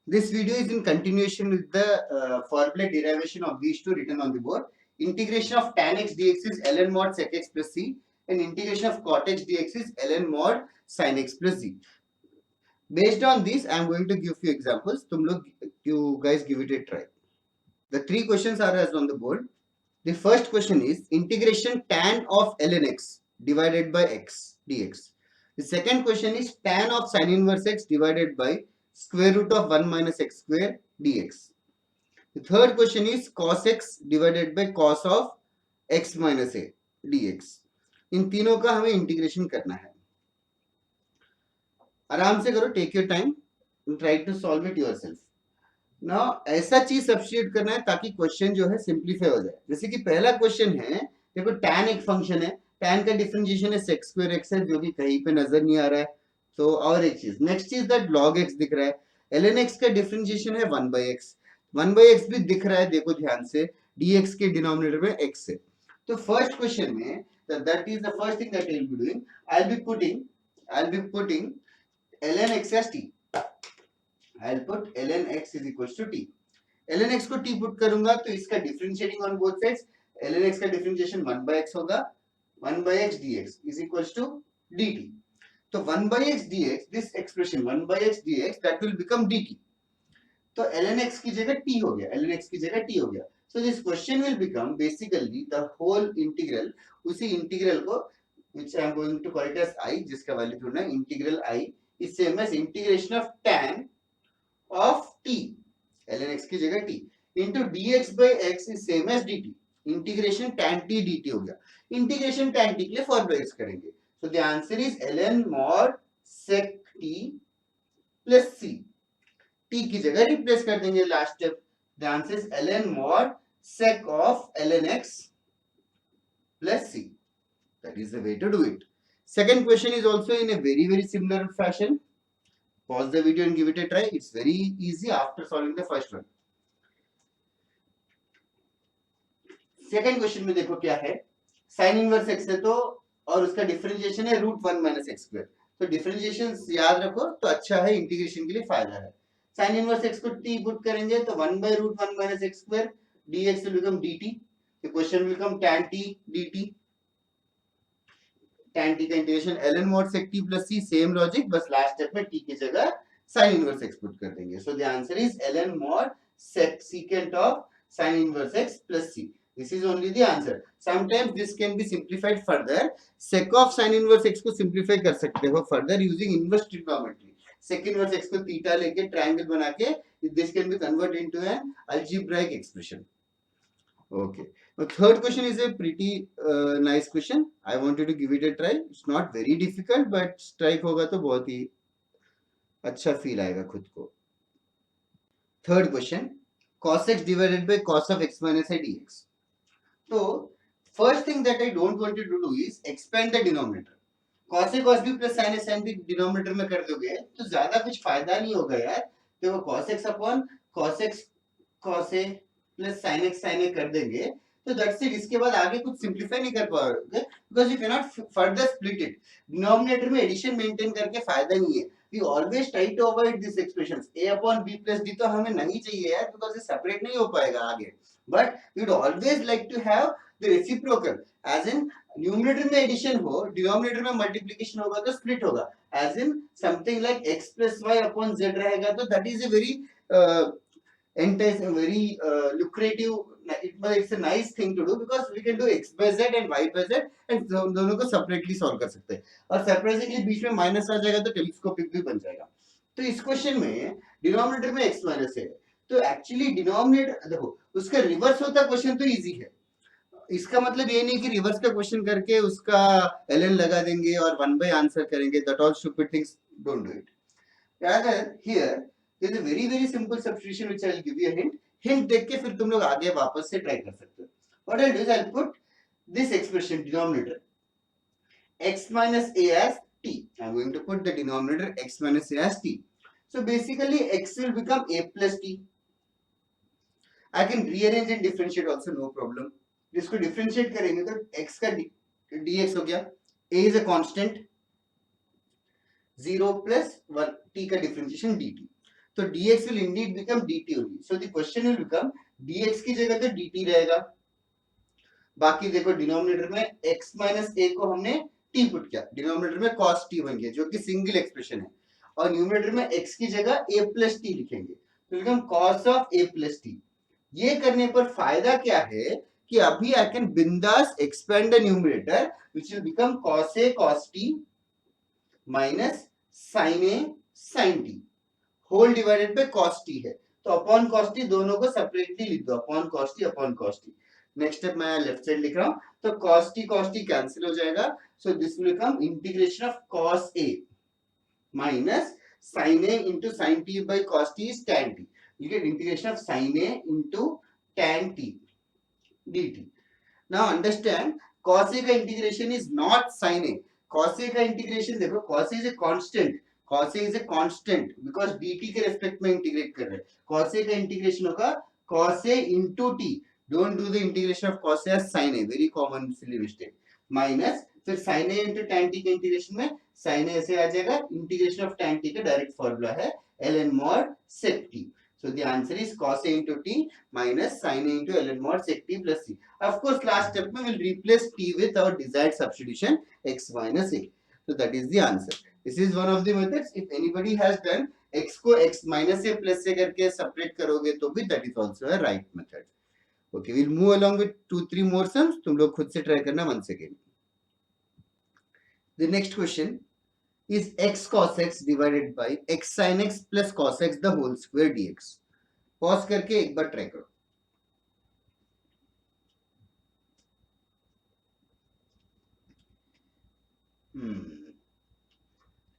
This video is in continuation with the formula derivation of these two written on the board. Integration of tan x dx is ln mod sec x plus c, and integration of cot x dx is ln mod sin x plus z. Based on this, I am going to give few examples. You guys give it a try. The three questions are as on the board. The first question is integration tan of ln x divided by x dx. The second question is tan of sin inverse x divided by square root of 1 minus x square dx. The third question is cos x divided by cos of x minus a dx. इन तीनों का हमें integration करना है. आराम से करो, take your time, try to solve it yourself. ना ऐसा चीज सब्स्टिट्यूट करना है ताकि क्वेश्चन जो है सिंप्लीफाई हो जाए. जैसे कि पहला क्वेश्चन है, देखो tan एक फंक्शन है, tan का डिफरेंशिएशन है sec स्क्वायर x है, जो कि कहीं पे नजर नहीं आ रहा है. तो और एक चीज, नेक्स्ट चीज दैट log x दिख रहा है, ln x का डिफरेंशिएशन है 1 by x, 1 by x भी दिख रहा है, देखो ध्यान से, dx के डिनोमिनेटर में x है. तो फर्स्ट क्वेश्चन में that is the first thing that I will be doing. I'll be putting ln x as t. I'll put ln x is equals to t. ln x को t put करूंगा तो इसका differentiating on both sides, ln x का differentiation 1 by x होगा, 1 by x dx is equals to dt. तो 1 by x dx, this expression 1 by x dx that will become dt. तो ln x की जगह t हो गया, ln x की जगह t हो गया. So this question will become basically the whole integral, उसी इंटीग्रल को which I am going to call it as I, जिसका वैल्यू ढूंढना है, integral I is same as integration of tan of t, ln x की जगह t, into dx by x is same as dt. Integration tan t dt हो गया. Integration tan t के लिए formula use करेंगे. So the answer is ln mod sec t plus c. t की जगह replace कर देंगे last step. The answer is ln mod sec of ln x plus c. That is the way to do it. Second question is also in a very similar fashion. Pause the video and give it a try. It's very easy after solving the first one. Second question में देखो क्या है, sine inverse x है तो और उसका differentiation है root 1 minus x square. तो डिफरेंशिएशन याद रखो तो अच्छा है, इंटीग्रेशन के लिए फायदा है. साइन इनवर्स एक्स को t पुट करेंगे तो 1 by root 1 minus x square dx will become dt. The question will become tan t dt. tan t का integration ln mod sec t plus c, same logic, बस last step में t की जगह sin inverse x put कर देंगे. So the answer is ln mod secant of sin inverse x plus c. This is only the answer. Sometimes this can be simplified further. Sec of sin inverse x को simplify कर सकते हो further using inverse trigonometry. Sec inverse x को theta लेके triangle बना के this can be converted into an algebraic expression. Okay. The third question is a pretty nice question. I want you to give it a try. It's not very difficult, but strike होगा तो बहुत ही अच्छा feel आएगा खुद को. Third question, cos x divided by cos of x minus a dx. So first thing that I don't want you to do is expand the denominator. cos a cos b plus sin a sin b denominator में कर दोगे तो ज्यादा कुछ फायदा नहीं होगा यार. देखो cos x upon cos x cos a plus sin x sin a कर देंगे तो दैट्स इट. इसके बाद आगे कुछ सिंप्लीफाई नहीं कर पाओगे because you can not further split it. Denominator में एडिशन मेंटेन करके फायदा नहीं है. We always try to avoid this expressions. a upon b plus d तो हमें नहीं चाहिए यार बिकॉज ये सेपरेट नहीं हो पाएगा आगे. But we would always like to have the reciprocal, as in numerator में एडिशन हो, डिनोमिनेटर में मल्टीप्लिकेशन होगा तो स्प्लिट होगा. As in something like x plus y upon z रहेगा तो that is a very entice, very lucrative. It's a nice thing to do because we can do x by z and y by z and दोनों को separately solve कर सकते हैं. और surprisingly बीच में minus आ जाएगा तो टेलीस्कोपिक भी बन जाएगा. तो इस क्वेश्चन में डिनोमिनेटर में x माइनस है तो एक्चुअली डिनोमिनेटर देखो उसका रिवर्स होता क्वेश्चन तो इजी है. इसका मतलब ये नहीं कि रिवर्स का क्वेश्चन करके उसका ln लगा देंगे और 1 by आंसर करेंगे. That all stupid things, don't do it. Rather here there is a very simple substitution which I will give you a hint देख के फिर तुम लोग आगे वापस से ट्राई कर सकते हो. What I'll do is I'll put this expression denominator x minus a as t. I'm going to put the denominator x minus a as t. So basically x will become a plus t. I can rearrange and differentiate also, no problem. जिसको differentiate करेंगे तो x का dx हो गया. a is a constant, 0 plus 1 t का differentiation dt. तो dx will indeed become dt only. So the question will become dx की जगह तो dt रहेगा, बाकी देखो डिनोमिनेटर में x माइनस a को हमने t पुट किया, डिनोमिनेटर में cos t बन गया जो कि सिंगल एक्सप्रेशन है, और न्यूमरेटर में x की जगह a प्लस टी लिखेंगे तो become cos of a plus t. ये करने पर फायदा क्या है कि अभी आई कैन बिंदास expand the numerator which will become cos a cos t minus sin a sin t whole divided by cos t है, तो अपॉन cos t दोनों को सेपरेटली लिख दो, upon cos t upon cos t। Next step मैं left side लिख रहा हूं, तो cos t कैंसिल हो जाएगा, so this will become integration of cos a minus sin a into sin t by cos t is tan t. You get integration of sin a into tan t dt. Now understand cos a का integration is not sin a. cos a का integration देखो, cos a is a constant. cos a is a constant because dt के respect में integrate कर रहे हैं. cos a का integration होगा cos a into t. Don't do the integration of cos a as sin a. Very common silly mistake. Minus फिर sin a into tan t के integration में sin a ऐसे आ जाएगा, इंटीग्रेशन ऑफ tan t का direct formula है ln mod sec t. So the answer is cos a into t minus sin a into ln mod sec t plus c. Of course, last step में we'll replace t with our desired substitution x minus a. So that is the answer. This is one of the methods. If anybody has done x को x minus a plus a करके separate करोगे तो भी that is also a right method. Okay, we'll move along with 2-3 more sums. तुम लोग खुद से try करना once again. The next question is x cos x divided by x sin x plus cos x the whole square dx. Pause करके एक बार try करो.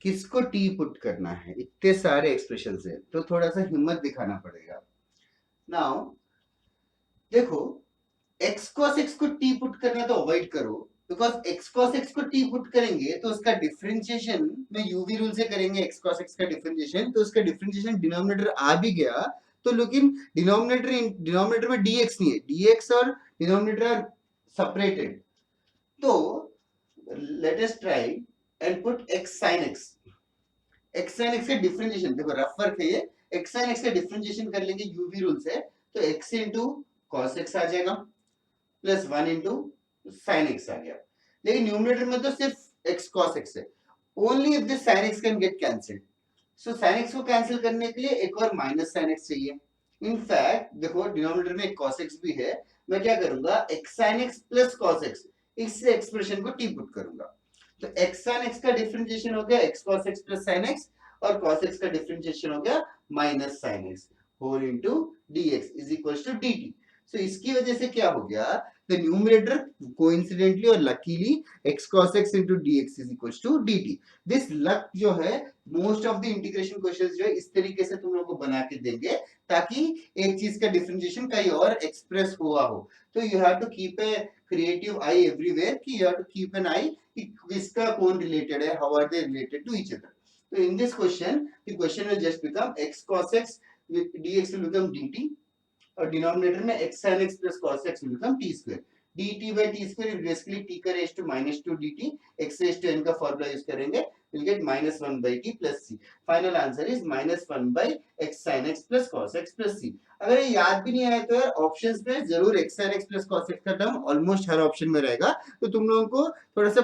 किसको t put करना है, इतने सारे एक्सप्रेशन है तो थोड़ा सा हिम्मत दिखाना पड़ेगा. नाउ देखो x cos x को t पुट करना तो अवॉइड करो, बिकॉज x cos x को t पुट करेंगे तो उसका डिफरेंशिएशन में यूवी रूल से करेंगे. x cos x का डिफरेंशिएशन, तो उसका डिफरेंशिएशन डिनोमिनेटर आ भी गया तो लेकिन डिनोमिनेटर में dx नहीं है, dx और डिनोमिनेटर आर सेपरेटेड. तो let us try and put x sin x. x sin x का डिफरेंशिएशन देखो, रफ वर्क है ये. x sin x का डिफरेंशिएशन कर लेंगे यूवी रूल से, तो x into cos x आ जाएगा प्लस 1 into sin x आ गया. लेकिन न्यूमरेटर में तो सिर्फ x cos x है. Only if this sin x can get cancelled. So sin x को कैंसिल करने के लिए एक और माइनस sin x चाहिए. इनफैक्ट देखो डिनोमिनेटर में एक cos x भी है, मैं क्या करूंगा x sin x plus cos x, इस एक्सप्रेशन को t पुट करूंगा. तो x sin x का डिफरेंशिएशन हो गया x cos x plus sin x, और cos x का डिफरेंशिएशन हो गया minus sin x whole into dx is equals to dt. So इसकी वजह से क्या हो गया, द न्यूमरेटर कोइंसिडेंटली और luckily x cos x into dx is equals to dt. This luck जो है most of the integration questions जो है इस तरीके से तुम लोगों को बना के देंगे ताकि एक चीज का डिफरेंशिएशन कहीं और एक्सप्रेस हुआ हो. तो you have to keep a creative eye everywhere कि you have to keep an eye कि किसका कौन रिलेटेड है, how are they related to each other. तो in this question the question will just become x cos x with dx will become dt, और denominator में x sin x plus cos x will become t square. dt by t square is basically t का raised to minus 2 dt, x raised to n का formula use करेंगे, we'll get minus 1 by t plus c. Final answer is minus 1 by x sin x plus cos x plus c. अगर ये याद भी नहीं आया तो यार ऑप्शंस में जरूर x sin x plus cos x का टर्म ऑलमोस्ट हर ऑप्शन में रहेगा, तो तुम लोगों को थोड़ा सा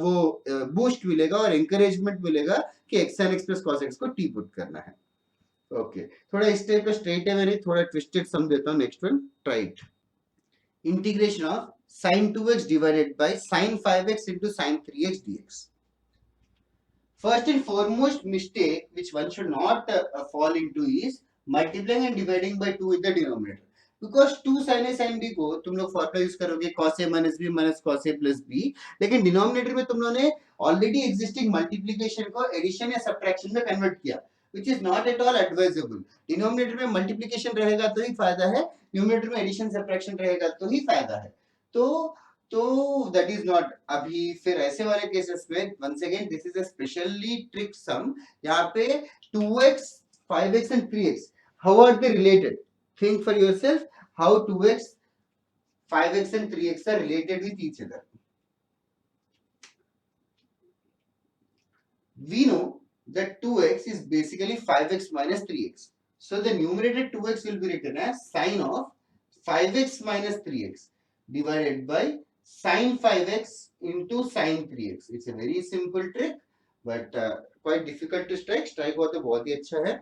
वो बूस्ट मिलेगा और एंकरेजमेंट मिलेगा कि x sin x plus cos x को t पुट करना है. ओके थोड़ा इस टाइप का स्ट्रेट है मेरी, थोड़ा ट्विस्टेड सम देता हूं. Next one, try it. Integration of sin 2x divided by sin 5x into sin 3x dx. First and foremost mistake which one should not fall into is multiplying and dividing by 2 with the denominator. Because 2 sin a sin b को तुम लोग formula use करोगे cos a minus b minus cos a plus b, लेकिन denominator में तुम लोगों ने already existing multiplication को एडिशन या सब्ट्रैक्शन में कन्वर्ट किया, which is not at all advisable. Denominator में मल्टीप्लिकेशन रहेगा तो ही फायदा है, न्यूमरेटर में एडिशन सब्ट्रैक्शन रहेगा तो ही फायदा है. तो दैट इज नॉट. अभी फिर ऐसे वाले केसेस में once again this is a specially trick sum. यहाँ पे 2x 5x and 3x, how are they related? Think for yourself how 2x 5x and 3x are related with each other. We know that 2x is basically 5x minus 3x. So the numerator 2x will be written as sine of 5x minus 3x divided by sine 5x into sine 3x. It's a very simple trick, but quite difficult to strike. Strike हुआ तो बहुत ही अच्छा है.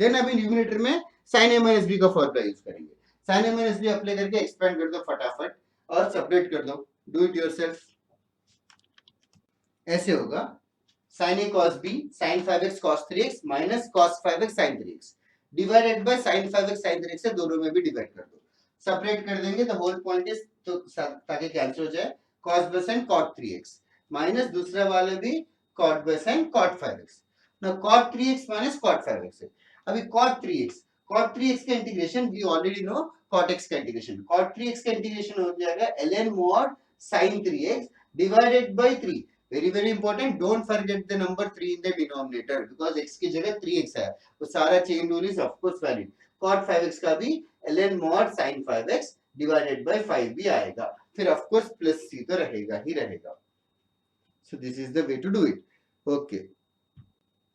Then अभी numerator में sin a minus b का formula use करेंगे. sin a minus b apply करके एक्सपेंड कर दो फटाफट और सेपरेट कर दो. Do it yourself. ऐसे होगा sin a cos b sin 5x cos 3x minus cos 5x sin 3x divided by sin 5x sin 3x से दोनों में भी डिवाइड कर दो. सेपरेट कर देंगे. द होल पॉइंट इज तो ताकि कैंसिल हो जाए. cos by sin cot 3x minus दूसरा वाला भी cot by sin cot 5x. Now cot 3x minus cot 5x है. अभी cot 3x का integration we already know cot x का इंटीग्रेशन. cot 3x का इंटीग्रेशन हो जाएगा ln mod sin 3x divided by 3. very important, don't forget the number 3 in the denominator because x की जगह 3x है. तो सारा chain rule is of course valid. cot 5x का भी ln mod sin 5x divided by 5 भी आएगा. फिर of course plus c तो रहेगा ही रहेगा. So this is the way to do it. Okay.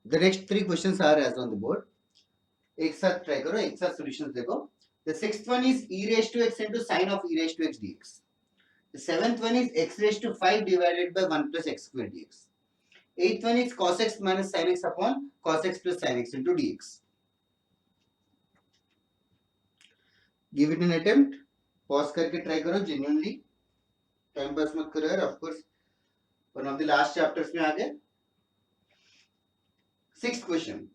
The next 3 questions are as on the board. एक साथ ट्राई करो, एक साथ सॉल्यूशंस देखो. The sixth one is e raised to x into sin of e raised to x dx. The seventh one is x raised to 5 divided by 1 plus x square dx. Eighth one is cos x minus sin x upon cos x plus sin x into dx. Give it an attempt. Pause करके try करो genuinely. Time pass मत करो यार. Of course, one of the last chapters में आ गए. Sixth question.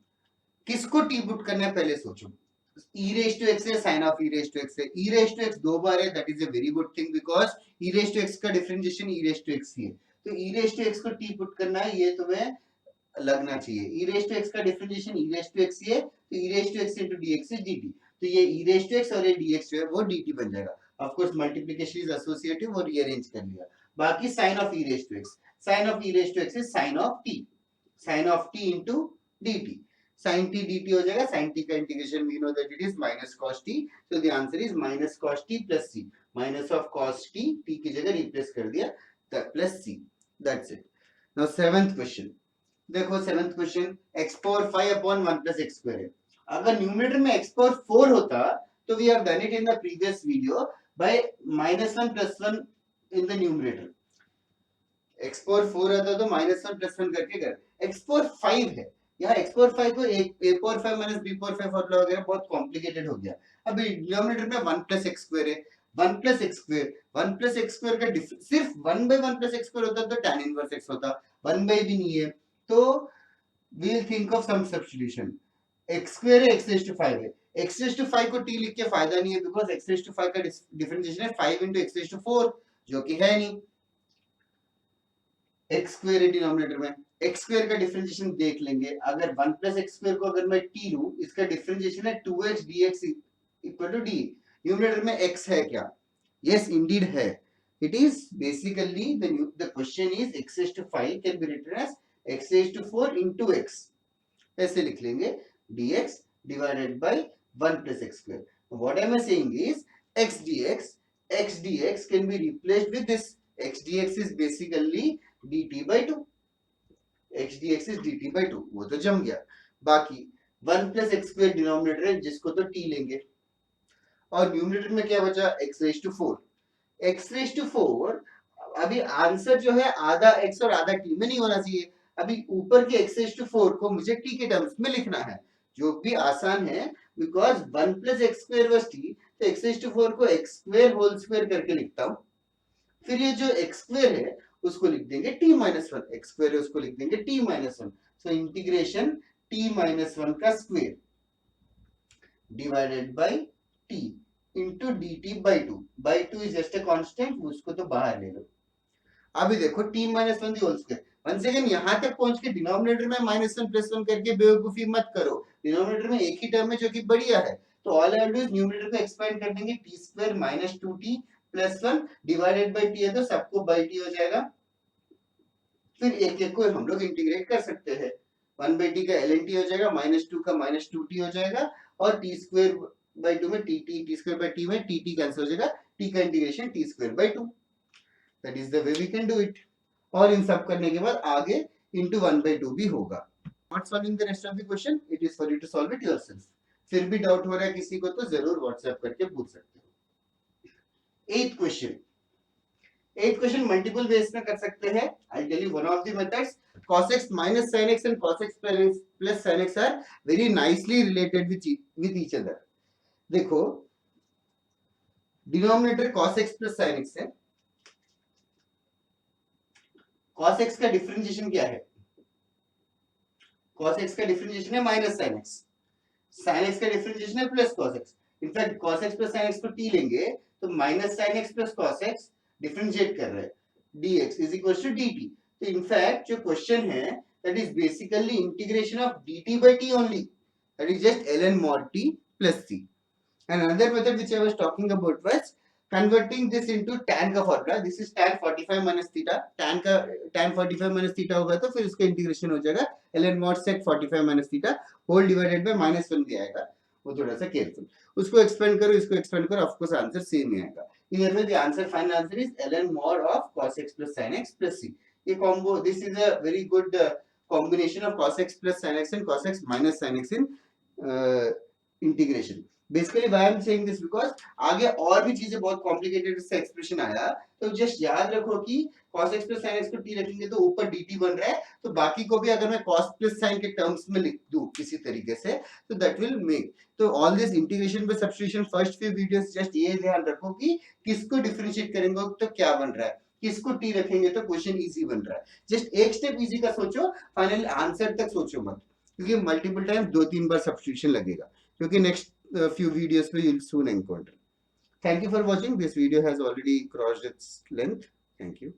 किसको t put करना है पहले सोचो. e raised to x है sin of e raised to x है. e raised to x दो बार है. That is a very good thing because e raised to x का differentiation e raised to x ही है. तो e raised to x को t put करना है, ये तुम्हें लगना चाहिए. e raised to x का differentiation e raised to x ही है, तो e raised to x into dx is dt. तो ये e raised to x और ये dx जो है वो dt बन जाएगा. Of course multiplication is associative, वो रीअरेंज कर लिया. बाकी sin of e raised to x, sin of e raised to x is sin of t, sin of t into dt. sin t dt हो जाएगा. sin t का integration we know that it is minus cos t, so the answer is minus cos t plus c. minus of cos t, t की जगह replace कर दिया plus c. that's it. now seventh question. देखो seventh question x power 5 upon 1 plus x square है. अगर numerator में x power 4 होता तो we have done it in the previous video by minus 1 plus 1 in the numerator. x power 4 आता तो minus 1 plus 1 करके कर. x power 5 है. यहाँ x power 5 को a power 5 minus b power 5 formula वगैरह बहुत कॉम्प्लिकेटेड हो गया. अभी डिनोमिनेटर में 1 plus x square है. 1 plus x square का सिर्फ 1 by 1 plus x square होता तो tan inverse x होता. 1 by भी नहीं है तो we'll think of some substitution. x square है, x raised to 5 है. x raised to 5 को t लिख के फायदा नहीं है because x raised to 5 का डिफरेंशिएशन है 5 into x raised to 4 जो कि है नहीं. x square है डिनोमिनेटर में. x square का डिफरेंशिएशन देख लेंगे. अगर 1 plus x square को अगर मैं t लूं, इसका डिफरेंशिएशन है 2x dx equal to d. Numerator में x है क्या? yes indeed है. it is basically the question is x raised to 5 can be written as x raised to 4 into x. ऐसे लिख लेंगे dx divided by 1 plus x square. what am I saying is x dx can be replaced with this. x dx is basically dt by 2. x dx is dt by 2. वो तो जम गया. बाकी 1 plus x square denominator है जिसको तो t लेंगे और न्यूमरेटर में क्या बचा x raised to 4. x raised to 4 अभी आंसर जो है आधा x और आधा t में नहीं होना चाहिए. अभी ऊपर के x raised to 4 को मुझे t के टर्म्स में लिखना है जो भी आसान है because 1 plus x square was t, तो x raised to 4 को x square whole square करके लिखता हूँ. फिर ये जो x square है उसको लिख देंगे t minus 1. x square है उसको लिख देंगे t minus 1. so integration t minus 1 का square divided by t into dt by 2. by 2 is just a constant, उसको तो बाहर ले लो. अभी देखो t minus 1 the whole square. once again यहाँ तक पहुंच के डिनोमिनेटर में minus 1 plus 1 करके बेवकूफी मत करो. डिनोमिनेटर में एक ही टर्म है जो कि बढ़िया है. तो all I have to do is numerator को एक्सपेंड कर देंगे. t square minus 2t plus 1 divided by t है तो सबको by t हो जाएगा. फिर एक एक को हम लोग इंटीग्रेट कर सकते हैं. 1 by t का ln t हो जाएगा, minus 2 का minus 2t हो जाएगा और t square by 2 में t square by t में t कैंसिल हो जाएगा. t का integration t square by 2. that is the way we can do it. और इन सब करने के बाद आगे into 1 by 2 भी होगा. Not solving the rest of the question, it is for you to solve it yourself. फिर भी डाउट हो रहा है किसी को तो जरूर व्हाट्सएप करके पूछ सकते हो। एथ क्वेश्चन मल्टीपल वेज में कर सकते हैं। I tell you one of the methods, cos x minus sin x and cos x plus sin x are very nicely related with each other। देखो denominator cos x plus sin x है, cos x का differentiation क्या है? cos x का differentiation है minus sin x, sin x का differentiation है plus cos x। In fact cos x plus sin x को t लेंगे तो minus sin x plus cos x differentiate कर रहे हैं, dx is equals to dt। तो इनफैक्ट जो क्वेश्चन है that is basically integration of dt by t only, that is just ln mod t plus c। and another method which I was talking about was converting this into tan का formula, this is tan 45 minus theta, tan 45 minus theta होगा तो फिर उसका integration हो जाएगा ln mod sec 45 minus theta whole divided by -1 दिया आएगा, वो थोड़ा सा केयरफुल, उसको एक्सपेंड करो इसको एक्सपेंड करो, ऑफ कोर्स आंसर सेम ही आएगा। Here में the answer final answer is ln mod of cos x plus sin x plus c। ये combo, this is a very good combination of cos x plus sin x and cos x minus sin x in integration। Basically why I am saying this because आगे और भी चीजें बहुत complicated से expression आया तो just याद रखो कि cos x plus sin x को t रखेंगे तो ऊपर dt बन रहा है, तो बाकी को भी अगर मैं cos plus sin के टर्म्स में लिख दूं किसी तरीके से तो दैट विल मेक, तो ऑल दिस इंटीग्रेशन पे substitution first few videos just ये ध्यान रखो कि किसको डिफरेंशिएट करेंगे तो क्या बन रहा है, किसको टी रखेंगे तो क्वेश्चन इजी बन रहा है। जस्ट एक स्टेप इजी का सोचो, फाइनल आंसर तक सोचो मत, क्योंकि मल्टीपल टाइम 2-3 बार सब्स्टिट्यूशन लगेगा, क्योंकि next few videos we will soon encounter। Thank you for watching. This video has already crossed its length. Thank you.